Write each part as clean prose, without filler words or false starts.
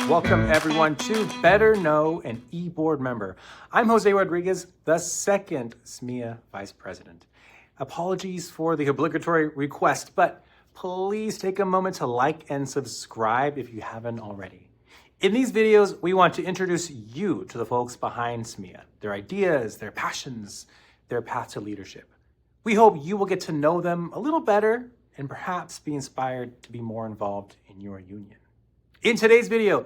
Welcome everyone to Better Know an E-Board Member. I'm Jose Rodriguez, the second SMEEA Vice President. Apologies for the obligatory request, but please take a moment to like and subscribe if you haven't already. In these videos, we want to introduce you to the folks behind SMEEA, their ideas, their passions, their path to leadership. We hope you will get to know them a little better and perhaps be inspired to be more involved in your union. In today's video,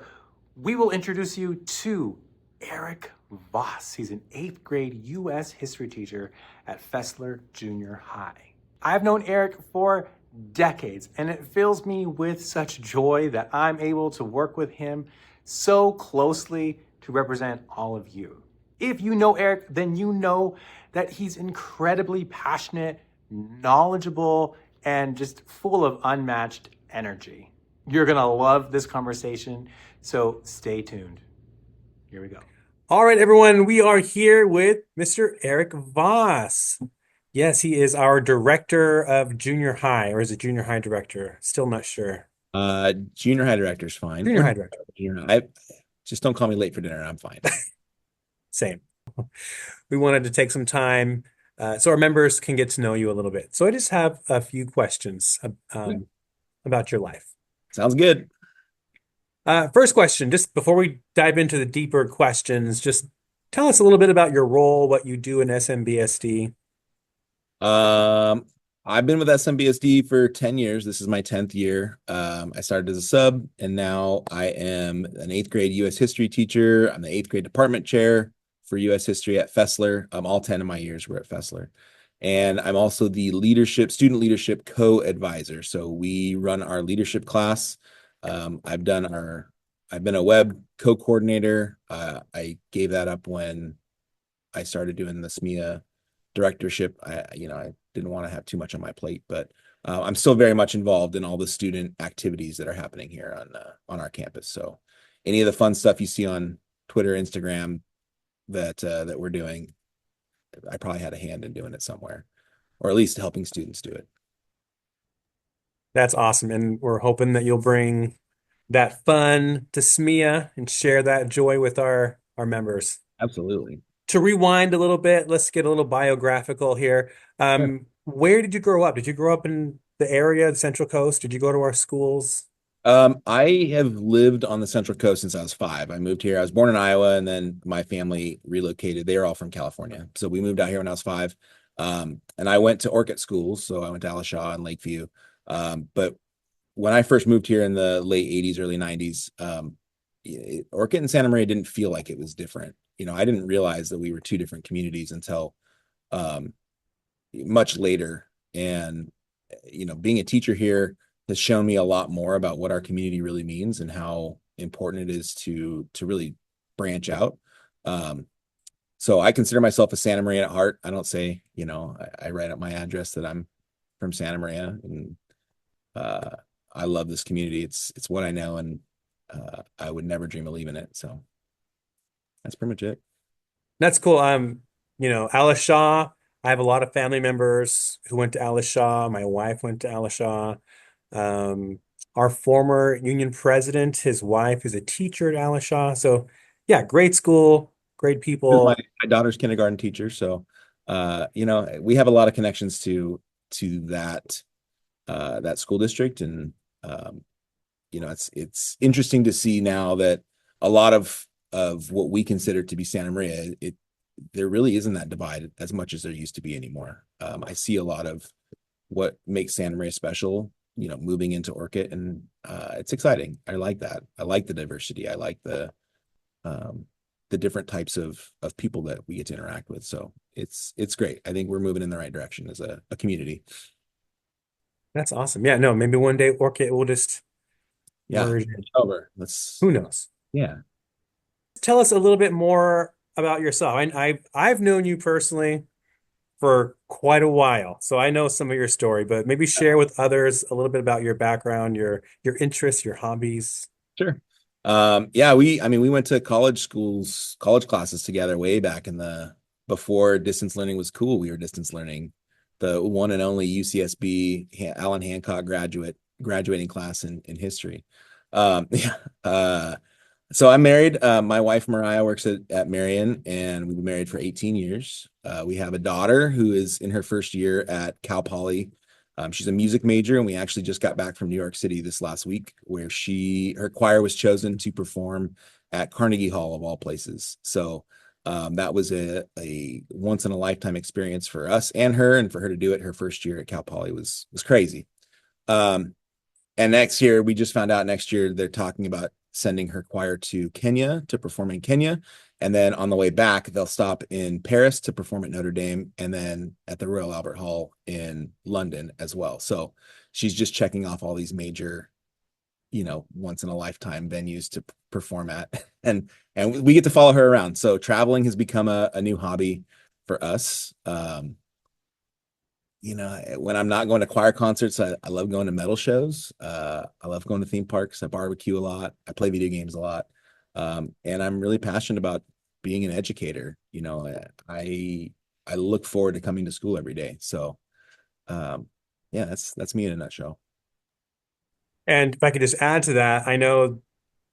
we will introduce you to Erik Voss. He's an 8th grade U.S. history teacher at Fessler Junior High. I've known Erik for decades, and it fills me with such joy that I'm able to work with him so closely to represent all of you. If you know Erik, then you know that he's incredibly passionate, knowledgeable, and just full of unmatched energy. You're gonna love this conversation, so stay tuned. Here we go. All right, everyone, we are here with Mr. Erik Voss. Yes, he is our director of junior high, or is it junior high director? Still not sure. Junior high director is fine. Junior high director. Just don't call me late for dinner. I'm fine. Same. We wanted to take some time so our members can get to know you a little bit. So I just have a few questions about your life. Sounds good. First question, just before we dive into the deeper questions, just tell us a little bit about your role, what you do in SMBSD. I've been with SMBSD for 10 years. This is my 10th year. I started as a sub, and now I am an 8th grade U.S. history teacher. I'm the 8th grade department chair for U.S. history at Fessler. All 10 of my years were at Fessler. And I'm also the student leadership co-advisor. So we run our leadership class. I've been a web co-coordinator. I gave that up when I started doing the SMEEA directorship. I didn't want to have too much on my plate, but I'm still very much involved in all the student activities that are happening here on our campus. So any of the fun stuff you see on Twitter, Instagram that we're doing, I probably had a hand in doing it somewhere, or at least helping students do it. That's awesome. And we're hoping that you'll bring that fun to SMEEA and share that joy with our members. Absolutely. To rewind a little bit, let's get a little biographical here. Sure. Where did you grow up? Did you grow up in the area, the Central Coast? Did you go to our schools? I have lived on the Central Coast since I was 5. I moved here. I was born in Iowa, and then my family relocated. They are all from California. So we moved out here when I was 5. And I went to Orchid schools. So I went to Allishaw and Lakeview. But when I first moved here in the late 80s, early 90s, Orchid and Santa Maria didn't feel like it was different. I didn't realize that we were 2 different communities until much later. And, being a teacher here has shown me a lot more about what our community really means and how important it is to really branch out. So I consider myself a Santa Maria at heart. I don't say, I write up my address that I'm from Santa Maria, and I love this community. It's what I know, and I would never dream of leaving it. So that's pretty much it. That's cool. Allishaw, I have a lot of family members who went to Allishaw. My wife went to Allishaw. Our former union president, his wife is a teacher at Allishaw. So yeah, great school, great people. My daughter's kindergarten teacher. So, we have a lot of connections to that school district. And, it's interesting to see now that a lot of what we consider to be Santa Maria, there really isn't that divide as much as there used to be anymore. I see a lot of what makes Santa Maria special, moving into Orchid, and it's exciting. I like that. I like the diversity. I like the different types of people that we get to interact with. So it's great. I think we're moving in the right direction as a community. That's awesome. Yeah, no, maybe one day Orchid will just merge. Over. Who knows? Yeah. Tell us a little bit more about yourself. I've known you personally for quite a while, so I know some of your story, but maybe share with others a little bit about your background, your interests, your hobbies. Sure. We went to college classes together way back before distance learning was cool. We were distance learning the one and only UCSB Allen Hancock graduating class in history. Yeah. So I'm married. My wife Mariah works at Marion, and we've been married for 18 years. We have a daughter who is in her first year at Cal Poly. She's a music major, and we actually just got back from New York City this last week, where her choir was chosen to perform at Carnegie Hall of all places. So that was a once in a lifetime experience for us and her, and for her to do it her first year at Cal Poly was crazy. And next year, we just found out next year they're talking about sending her choir to Kenya to perform in Kenya. And then on the way back, they'll stop in Paris to perform at Notre Dame, and then at the Royal Albert Hall in London as well. So she's just checking off all these major, once in a lifetime venues to perform at. And we get to follow her around. So traveling has become a new hobby for us. When I'm not going to choir concerts, I love going to metal shows. I love going to theme parks. I barbecue a lot. I play video games a lot. And I'm really passionate about being an educator. I look forward to coming to school every day. So, yeah, that's me in a nutshell. And if I could just add to that, I know,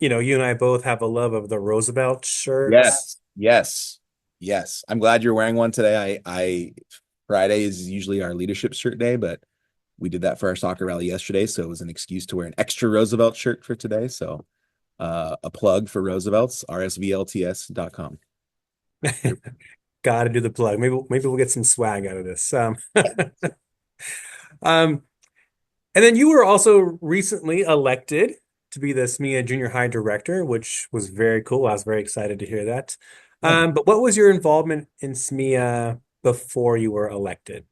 you and I both have a love of the Roosevelt shirts. Yes, yes, yes. I'm glad you're wearing one today. I Friday is usually our leadership shirt day, but we did that for our soccer rally yesterday, so it was an excuse to wear an extra Roosevelt shirt for today. So a plug for Roosevelt's, rsvlts.com. Got to do the plug. Maybe we'll get some swag out of this. Um, and then you were also recently elected to be the SMEEA Junior High Director, which was very cool. I was very excited to hear that. Yeah. But what was your involvement in SMEEA before you were elected?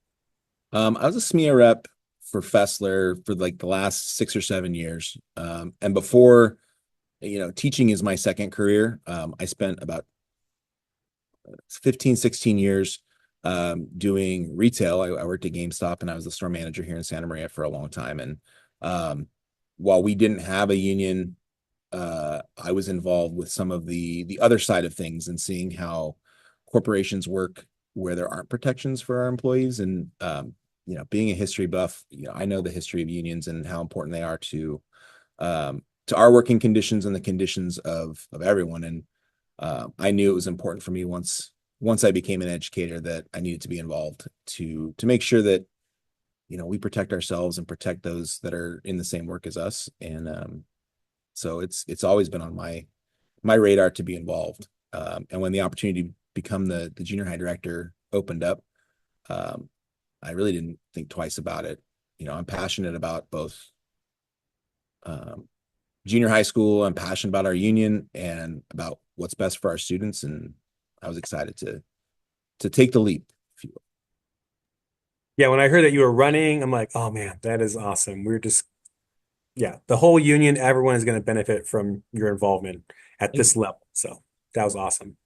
I was a SMEEA rep for Fessler for like the last 6 or 7 years. And before, teaching is my second career. I spent about 15, 16 years doing retail. I worked at GameStop, and I was the store manager here in Santa Maria for a long time. And while we didn't have a union, I was involved with some of the other side of things and seeing how corporations work where there aren't protections for our employees. And being a history buff, I know the history of unions and how important they are to our working conditions and the conditions of everyone. And I knew it was important for me once I became an educator that I needed to be involved to make sure that we protect ourselves and protect those that are in the same work as us. And so it's always been on my radar to be involved. And when the opportunity to become the junior high director opened up, I really didn't think twice about it. I'm passionate about both junior high school. I'm passionate about our union and about what's best for our students. And I was excited to take the leap, if you will. Yeah, when I heard that you were running, I'm like, oh man, that is awesome. Yeah, the whole union, everyone is going to benefit from your involvement at this level. So that was awesome.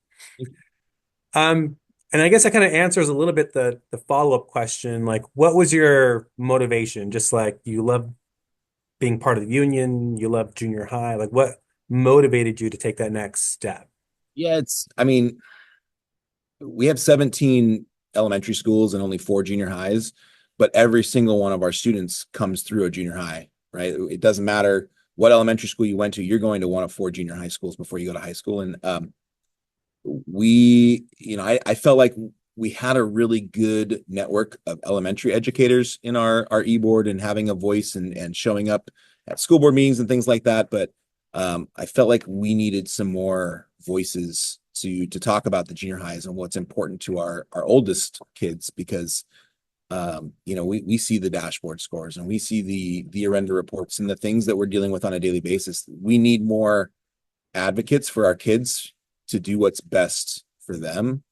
Um, and I guess that kind of answers a little bit the follow-up question, like what was your motivation? Just like you love being part of the union, you love junior high, like what motivated you to take that next step? Yeah, I mean, we have 17 elementary schools and only 4 junior highs, but every single one of our students comes through a junior high, right? It doesn't matter what elementary school you went to, you're going to one of 4 junior high schools before you go to high school. And I felt like we had a really good network of elementary educators in our e-board and having a voice and showing up at school board meetings and things like that. But I felt like we needed some more voices to talk about the junior highs and what's important to our oldest kids, because we see the dashboard scores and we see the Arenda reports and the things that we're dealing with on a daily basis. We need more advocates for our kids to do what's best for them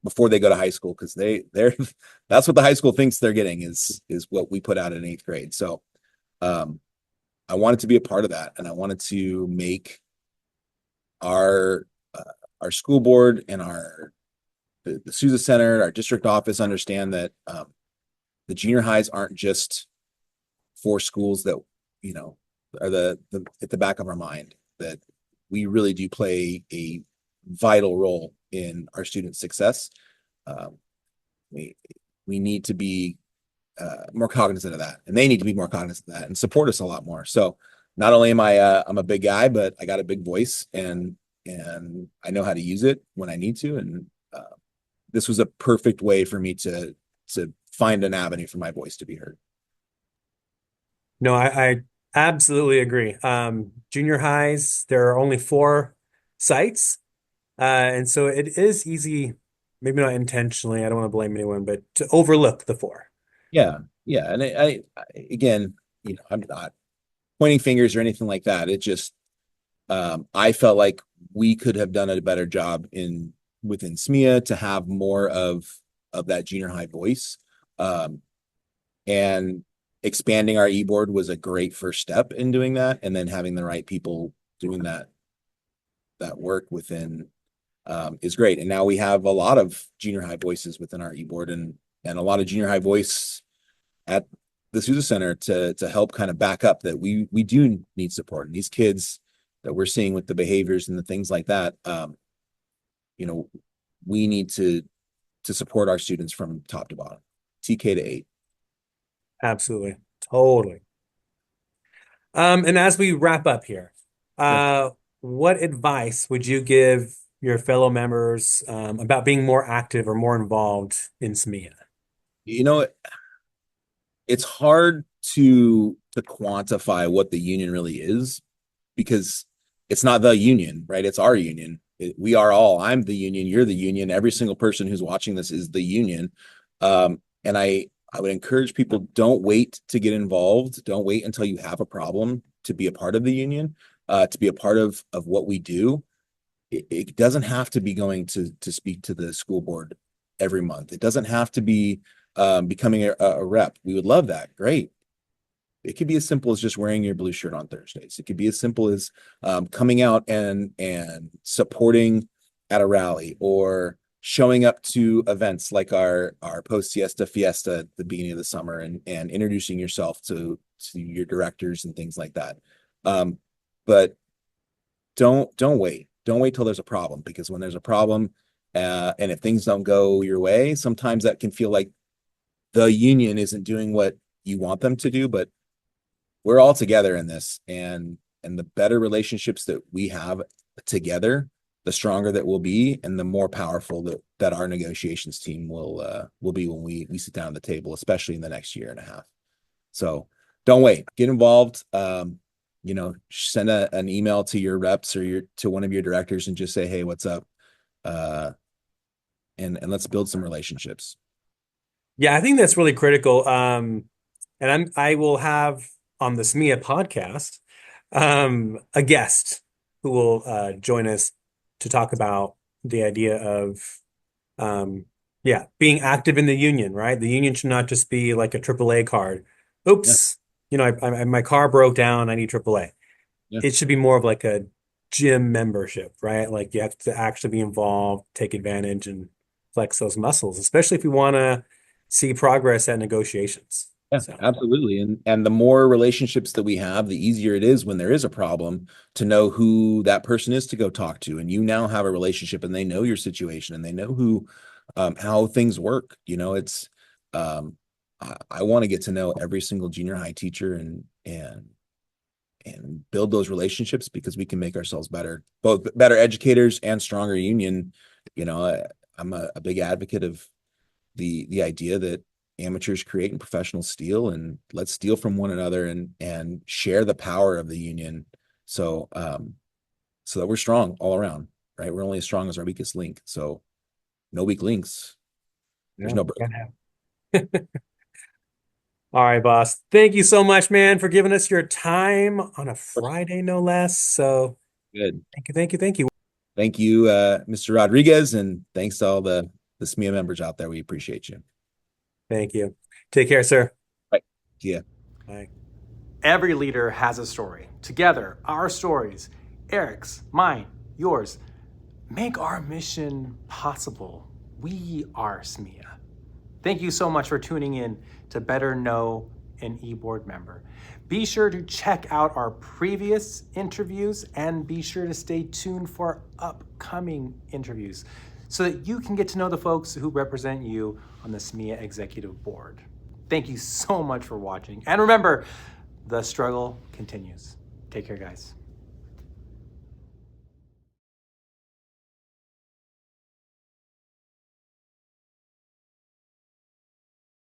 before they go to high school, because they're that's what the high school thinks they're getting is what we put out in 8th grade. So I wanted to be a part of that, and I wanted to make our school board and the Sousa Center, our district office understand that the junior highs aren't just 4 schools that are the at the back of our mind, that we really do play a vital role in our students' success. we need to be more cognizant of that, and they need to be more cognizant of that and support us a lot more. So not only am I'm a big guy, but I got a big voice, and I know how to use it when I need to. And this was a perfect way for me to find an avenue for my voice to be heard. No, I absolutely agree. Junior highs, there are only four sites. And so it is easy, maybe not intentionally, I don't want to blame anyone, but to overlook the four. Yeah, yeah, and again, I'm not pointing fingers or anything like that. It just I felt like we could have done a better job within SMEEA to have more of that junior high voice. And expanding our e-board was a great first step in doing that, and then having the right people doing that work within is great. And now we have a lot of junior high voices within our e-board, and a lot of junior high voice at the Sousa Center to help kind of back up that we do need support. And these kids that we're seeing with the behaviors and the things like that, we need to support our students from top to bottom, TK to 8. Absolutely. Totally. And as we wrap up here, what advice would you give your fellow members about being more active or more involved in SMEEA? You know, it's hard to quantify what the union really is, because it's not the union, right? It's our union. We are all, I'm the union, you're the union. Every single person who's watching this is the union. And I would encourage people, don't wait to get involved. Don't wait until you have a problem to be a part of the union, to be a part of what we do. It doesn't have to be going to speak to the school board every month. It doesn't have to be becoming a rep. We would love that. Great. It could be as simple as just wearing your blue shirt on Thursdays. It could be as simple as coming out and supporting at a rally, or showing up to events like our post siesta fiesta at the beginning of the summer, and introducing yourself to your directors and things like that. But don't wait. Don't wait till there's a problem, because when there's a problem, and if things don't go your way, sometimes that can feel like the union isn't doing what you want them to do. But we're all together in this, and the better relationships that we have together, the stronger that we'll be, and the more powerful that our negotiations team will be when we sit down at the table, especially in the next year and a half. So don't wait. Get involved. Send an email to your reps or to one of your directors and just say, hey, what's up? And let's build some relationships. Yeah, I think that's really critical. And I will have on the SMEEA podcast a guest who will join us to talk about the idea of being active in the union, right? The union should not just be like a AAA card. Oops, my car broke down, I need AAA. Yeah. It should be more of like a gym membership, right? Like you have to actually be involved, take advantage, and flex those muscles, especially if you want to see progress at negotiations. Yeah, So absolutely. And the more relationships that we have, the easier it is when there is a problem to know who that person is to go talk to. And you now have a relationship, and they know your situation, and they know how things work. It's I want to get to know every single junior high teacher and build those relationships, because we can make ourselves better, both better educators and stronger union. I'm a big advocate of the idea that amateurs create and professionals steal, and let's steal from one another and share the power of the union. So that we're strong all around, right? We're only as strong as our weakest link. So no weak links. There's no birth. all right, boss. Thank you so much, man, for giving us your time on a Friday, no less. So Good. thank you. Thank you, Mr. Rodriguez, and thanks to all the SMEEA members out there. We appreciate you. Thank you. Take care, sir. Bye. See ya. Bye. Every leader has a story. Together, our stories, Erik's, mine, yours, make our mission possible. We are SMEEA. Thank you so much for tuning in to Better Know an eBoard Member. Be sure to check out our previous interviews, and be sure to stay tuned for upcoming interviews. so that you can get to know the folks who represent you on the SMEEA Executive Board. Thank you so much for watching. And remember, the struggle continues. Take care, guys.